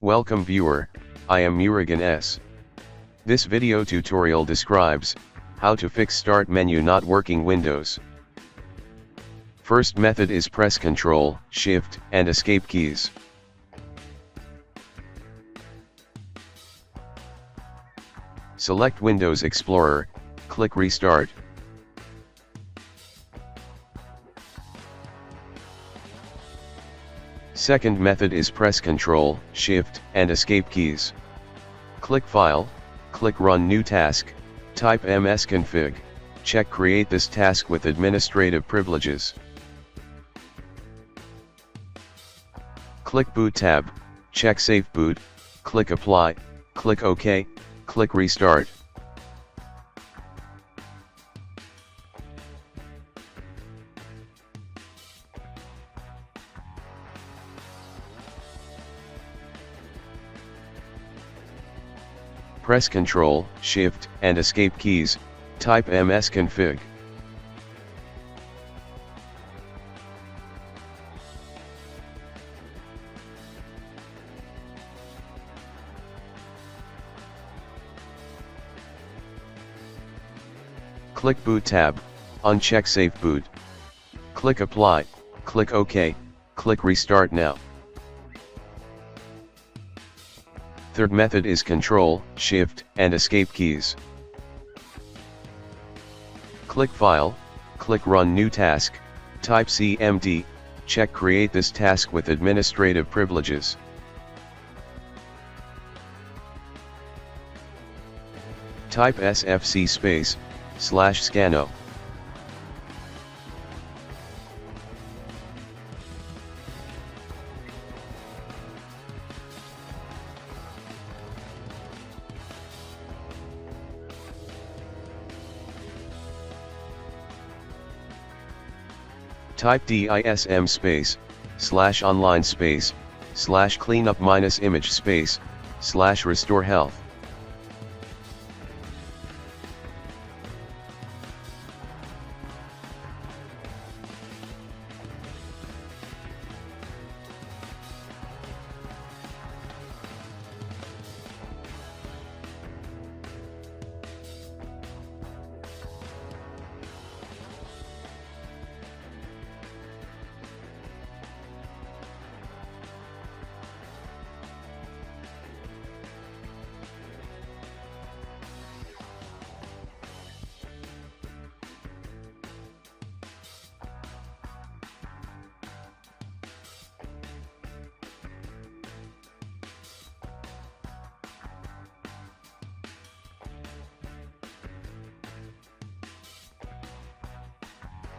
Welcome viewer, I am Murugan S. This video tutorial describes how to fix Start menu not working Windows. First method is press Ctrl, Shift, and Escape keys. Select Windows Explorer, click Restart. Second method is press Ctrl, Shift, and Escape keys. Click File, click Run New Task, type msconfig, check Create this task with administrative privileges. Click Boot tab, check Safe Boot, click Apply, click OK, click Restart. Press Ctrl, Shift, and Escape keys, type msconfig. Click Boot tab, uncheck Safe Boot. Click Apply, click OK, click Restart now. Third method is Ctrl, Shift, and Escape keys. Click File, click Run New Task, type CMD, check Create this task with administrative privileges. Type sfc /scanno. Type dism /online /cleanup -image /restore health.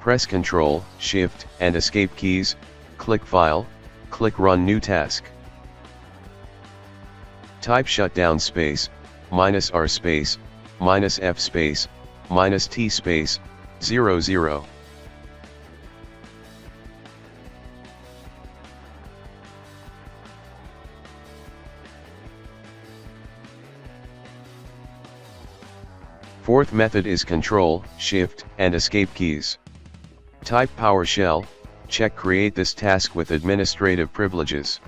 Press Ctrl, Shift, and Escape keys, click File, click Run New Task. Type shutdown -r -f -t 00. Fourth method is Ctrl, Shift, and Escape keys. Type PowerShell, check Create this task with administrative privileges.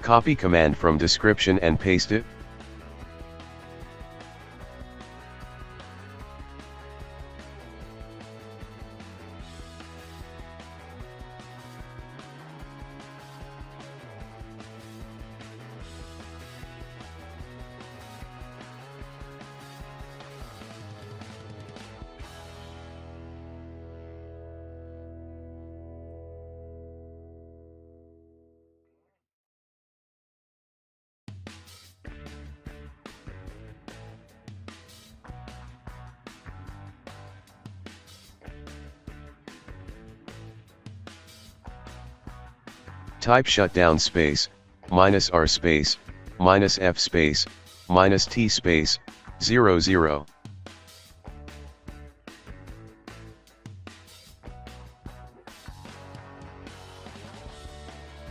Copy command from description and paste it. Type shutdown -r -f -t 00.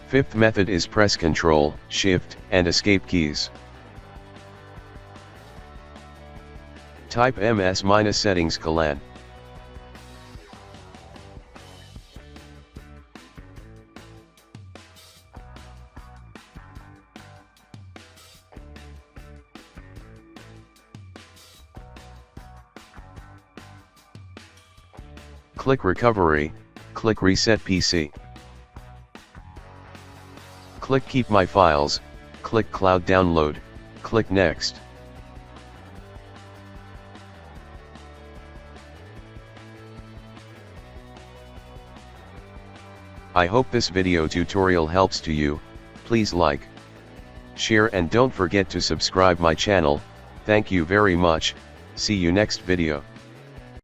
Fifth method is press Ctrl, Shift, and Escape keys. Type ms-settings colon. Click Recovery, click Reset PC. Click Keep My Files, click Cloud Download, click Next. I hope this video tutorial helps to you. Please like, share and don't forget to subscribe my channel. Thank you very much. See you next video.